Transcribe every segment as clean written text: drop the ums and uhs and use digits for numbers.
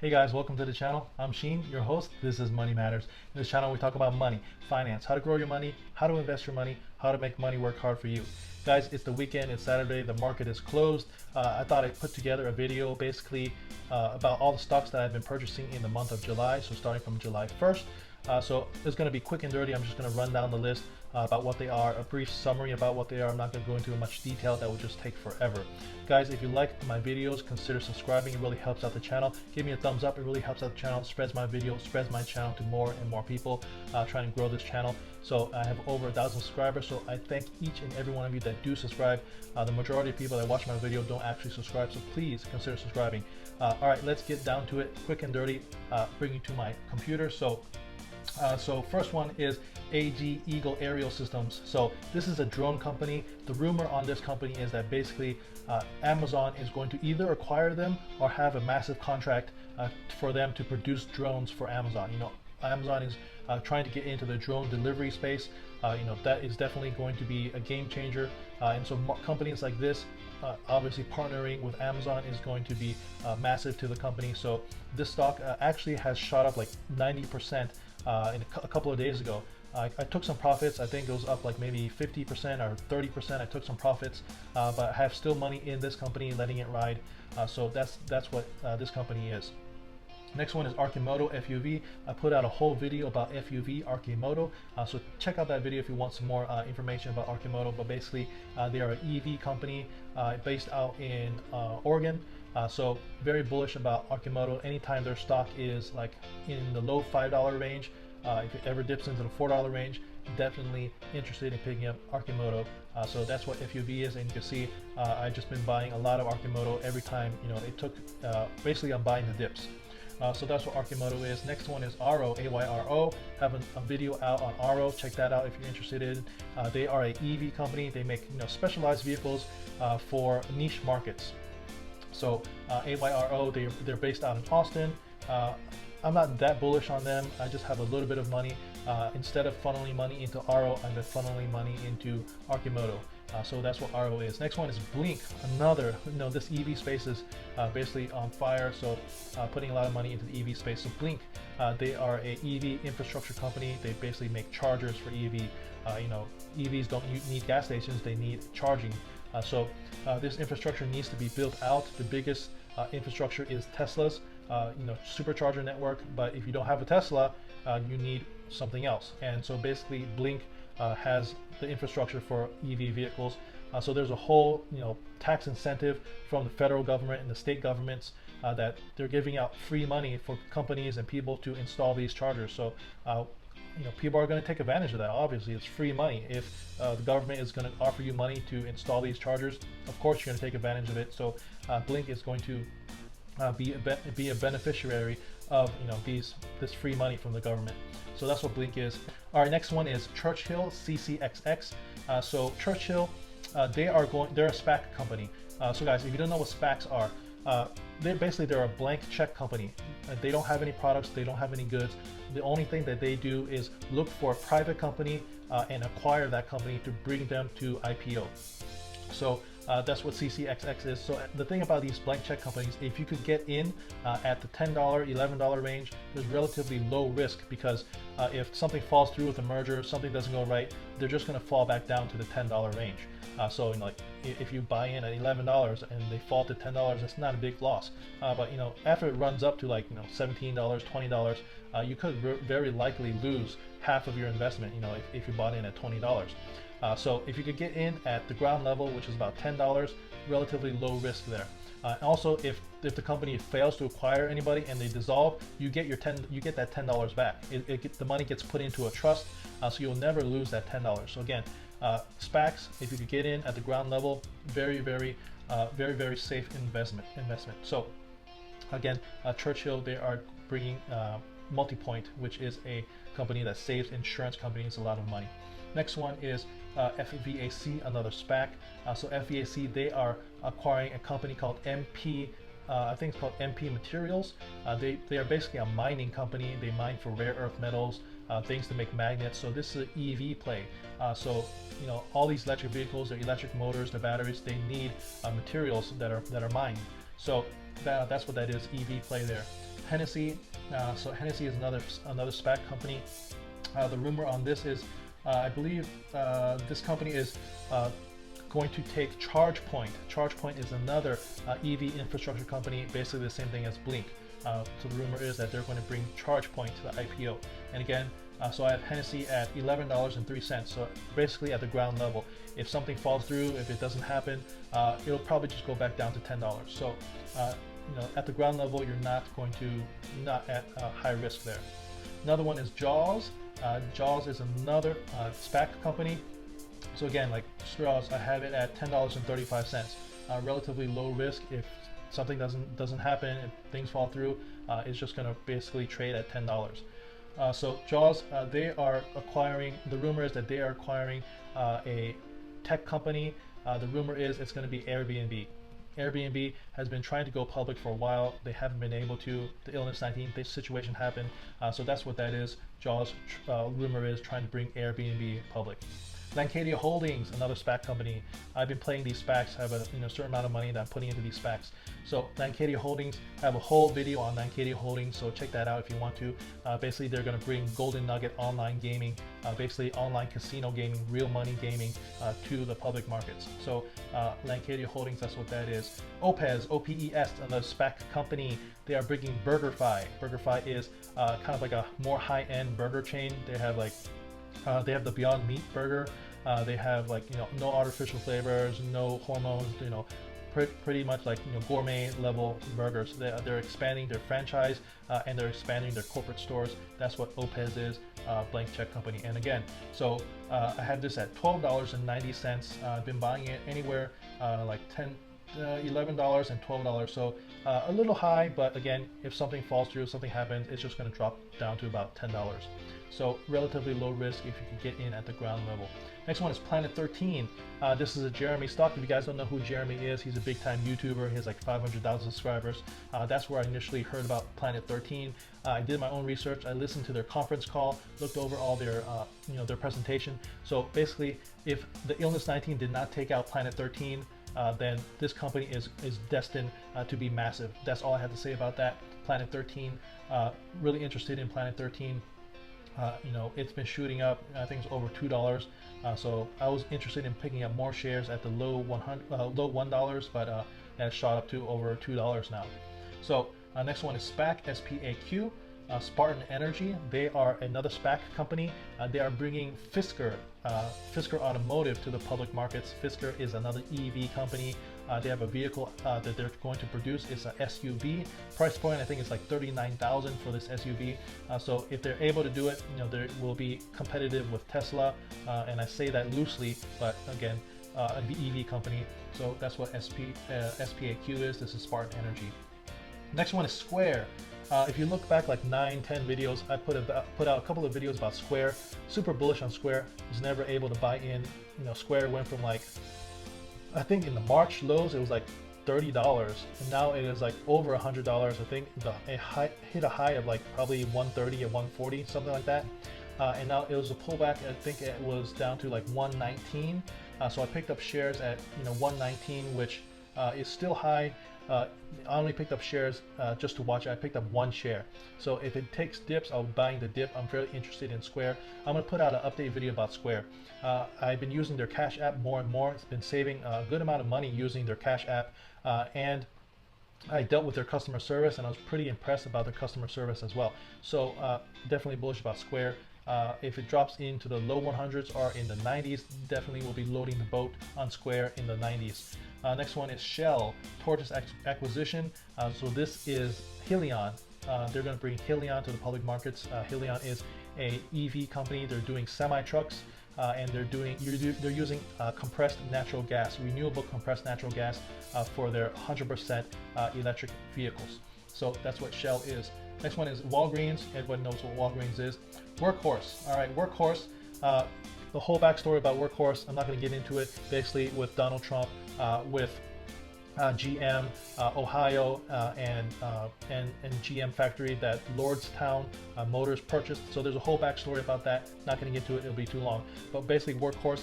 Hey guys, welcome to the channel. I'm Sheen, your host. This is Money Matters. In this channel, we talk about money, finance, how to grow your money, how to invest your money, how to make money work hard for you. Guys, it's the weekend, it's Saturday, the market is closed. I thought I'd put together a video basically about all the stocks that I've been purchasing in the month of July, so starting from July 1st. So it's going to be quick and dirty. I'm just going to run down the list about what they are, a brief summary about what they are. I'm not going to go into much detail, that would just take forever. Guys, if you like my videos, consider subscribing. It really helps out the channel. Give me a thumbs up. It really helps out the channel, spreads my video, spreads my channel to more and more people trying to grow this channel. So I have over 1,000 subscribers, so I thank each and every one of you that do subscribe. The majority of people that watch my video don't actually subscribe, so please consider subscribing. All right, let's get down to it, quick and dirty, bring you to my computer. So first one is AG Eagle Aerial Systems. So this is a drone company. The rumor on this company is that basically Amazon is going to either acquire them or have a massive contract for them to produce drones for Amazon. You know, Amazon is trying to get into the drone delivery space. You know, that is definitely going to be a game changer. And so companies like this, obviously partnering with Amazon is going to be massive to the company. So this stock actually has shot up like 90% in a couple of days ago. I took some profits. I think it was up like maybe 50% or 30%. I took some profits, but I have still money in this company, letting it ride. So that's what this company is. Next one is Arcimoto FUV. I put out a whole video about FUV Arcimoto, so check out that video if you want some more information about Arcimoto. But basically, they are an EV company based out in Oregon. So very bullish about Arcimoto. Anytime their stock is like in the low $5 range, if it ever dips into the $4 range, definitely interested in picking up Arcimoto. So that's what FUV is, and you can see I've just been buying a lot of Arcimoto every time, you know, it took, basically I'm buying the dips. So that's what Arcimoto is. Next one is AYRO, AYRO. Have a video out on AYRO. Check that out if you're interested in. They are a EV company. They make, you know, specialized vehicles for niche markets. So AYRO, they're based out in Austin. I'm not that bullish on them. I just have a little bit of money. Instead of funneling money into AYRO, I've been funneling money into Arcimoto. So that's what AYRO is. Next one is Blink. Another, you know, this EV space is basically on fire. So putting a lot of money into the EV space. So Blink, they are a EV infrastructure company. They basically make chargers for EV. You know, EVs don't need gas stations. They need charging. So this infrastructure needs to be built out. The biggest infrastructure is Tesla's, you know, supercharger network. But if you don't have a Tesla, you need something else. And so basically, Blink has the infrastructure for EV vehicles. So there's a whole, you know, tax incentive from the federal government and the state governments that they're giving out free money for companies and people to install these chargers. So you know, people are going to take advantage of that. Obviously, it's free money. If the government is going to offer you money to install these chargers, of course you're going to take advantage of it. So Blink is going to be a beneficiary of, you know, this free money from the government. So that's what Blink is. All right, next one is Churchill, CCIX. So Churchill, they're a SPAC company. So guys, if you don't know what SPACs are, they're a blank check company. They don't have any products, they don't have any goods. The only thing that they do is look for a private company and acquire that company to bring them to IPO. So that's what CCIX is. So the thing about these blank check companies, if you could get in at the $10, $11 range, there's relatively low risk, because if something falls through with a merger, something doesn't go right, they're just going to fall back down to the $10 range. So, you know, like if you buy in at $11 and they fall to $10, it's not a big loss. But, you know, after it runs up to like, you know, $17, $20, you could very likely lose half of your investment, you know, if you bought in at $20. So if you could get in at the ground level, which is about $10, relatively low risk there. Also, if the company fails to acquire anybody and they dissolve, you get that $10 back. The money gets put into a trust, so you'll never lose that $10. So again, SPACs, if you could get in at the ground level, very safe investment. So again, Churchill, they are bringing Multipoint, which is a company that saves insurance companies a lot of money. Next one is FVAC, another SPAC. So FVAC, they are acquiring a company called MP, I think it's called MP Materials. They are basically a mining company. They mine for rare earth metals, things to make magnets. So this is an EV play. So you know, all these electric vehicles, their electric motors, their batteries, they need materials that are mined. So that's what that is, EV play there. Hennessy. So Hennessy is another SPAC company. The rumor on this is, I believe this company is going to take ChargePoint. ChargePoint is another EV infrastructure company, basically the same thing as Blink. So the rumor is that they're going to bring ChargePoint to the IPO. And again, so I have Hennessy at $11.03. So basically at the ground level. If something falls through, if it doesn't happen, it'll probably just go back down to $10. So at the ground level, you're not at high risk there. Another one is Jaws. Jaws is another SPAC company. So again, like Straws, I have it at $10.35. Relatively low risk. If something doesn't happen, if things fall through, it's just going to basically trade at $10. So Jaws, they are acquiring. The rumor is that they are acquiring a tech company. The rumor is it's going to be Airbnb. Airbnb has been trying to go public for a while. They haven't been able to. The illness 19 situation happened. So that's what that is. Jaws rumor is trying to bring Airbnb public. Lancadia Holdings, another SPAC company. I've been playing these SPACs. I have a certain amount of money that I'm putting into these SPACs. So Lancadia Holdings, I have a whole video on Lancadia Holdings, so check that out if you want to. Basically, they're going to bring Golden Nugget online gaming, basically online casino gaming, real money gaming to the public markets. So Lancadia Holdings, that's what that is. OPES, OPES, another SPAC company. They are bringing BurgerFi. BurgerFi is kind of like a more high-end burger chain. They have the Beyond Meat burger. They have no artificial flavors, no hormones. Pretty much like gourmet level burgers. They're expanding their franchise and they're expanding their corporate stores. That's what OPES is, blank check company. And again, so I have this at $12.90. I've been buying it anywhere like $11 and $12. So a little high, but again, if something falls through, something happens, it's just going to drop down to about $10. So relatively low risk if you can get in at the ground level. Next one is Planet 13. This is a Jeremy stock. If you guys don't know who Jeremy is, he's a big time YouTuber. He has like 500,000 subscribers. That's where I initially heard about Planet 13. I did my own research. I listened to their conference call, looked over all their their presentation. So basically, if the illness 19 did not take out Planet 13, then this company is destined to be massive. That's all I have to say about that. Planet 13, really interested in Planet 13. It's been shooting up. I think it's over $2. So I was interested in picking up more shares at the low $1, but that shot up to over $2 now. So next one is SPAC, SPAQ. Spartan Energy, they are another SPAC company. They are bringing Fisker Automotive to the public markets. Fisker is another EV company. They have a vehicle that they're going to produce. It's an SUV. Price point, I think it's like $39,000 for this SUV. So if they're able to do it, they will be competitive with Tesla. And I say that loosely, but again, an EV company. So that's what SPAQ is. This is Spartan Energy. Next one is Square. If you look back like 9-10 videos, I put out a couple of videos about Square. Super bullish on Square. Was never able to buy in. Square went from like, I think in the March lows it was like $30, and now it is like over $100. I think it hit a high of like probably 130 or 140, something like that. And now it was a pullback. I think it was down to like 119. So I picked up shares at 119, which is still high. I only picked up shares just to watch it. I picked up one share. So if it takes dips, I'll be buying the dip. I'm very interested in Square. I'm going to put out an update video about Square. I've been using their Cash App more and more. It's been saving a good amount of money using their Cash App. And I dealt with their customer service, and I was pretty impressed about their customer service as well. So definitely bullish about Square. If it drops into the low 100s or in the 90s, definitely will be loading the boat on Square in the 90s. Next one is Shell, Tortoise acquisition. So this is Helion. They're going to bring Helion to the public markets. Helion is a EV company. They're doing semi-trucks, and they're using compressed natural gas, renewable compressed natural gas for their 100% electric vehicles. So that's what Shell is. Next one is Walgreens. Everyone knows what Walgreens is. Workhorse. All right, Workhorse. The whole backstory about Workhorse, I'm not going to get into it. Basically, with Donald Trump, with GM, Ohio, and GM factory that Lordstown Motors purchased. So there's a whole backstory about that. Not going to get to it, it'll be too long. But basically, Workhorse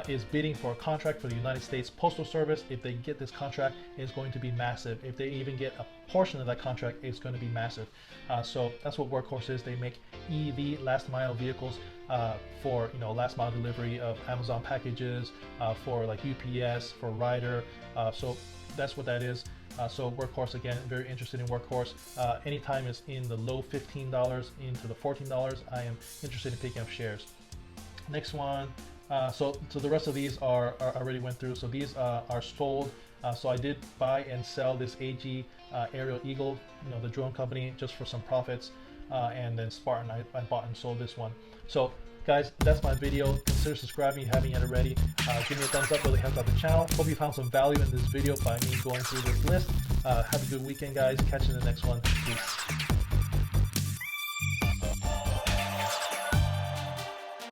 is bidding for a contract for the United States Postal Service. If they get this contract, it's going to be massive. If they even get a portion of that contract, it's going to be massive. So that's what Workhorse is. They make EV last mile vehicles for last mile delivery of Amazon packages, for like UPS, for Ryder. So that's what that is. So Workhorse, again, very interested in Workhorse. Anytime it's in the low $15 into the $14, I am interested in picking up shares. Next one. So the rest of these are already went through. So these are sold. So I did buy and sell this AG Aerial Eagle, the drone company, just for some profits. And then Spartan, I bought and sold this one. So guys, that's my video. Consider subscribing if you haven't yet already. Give me a thumbs up, really helps out the channel. Hope you found some value in this video by me going through this list. Have a good weekend, guys. Catch you in the next one. Peace.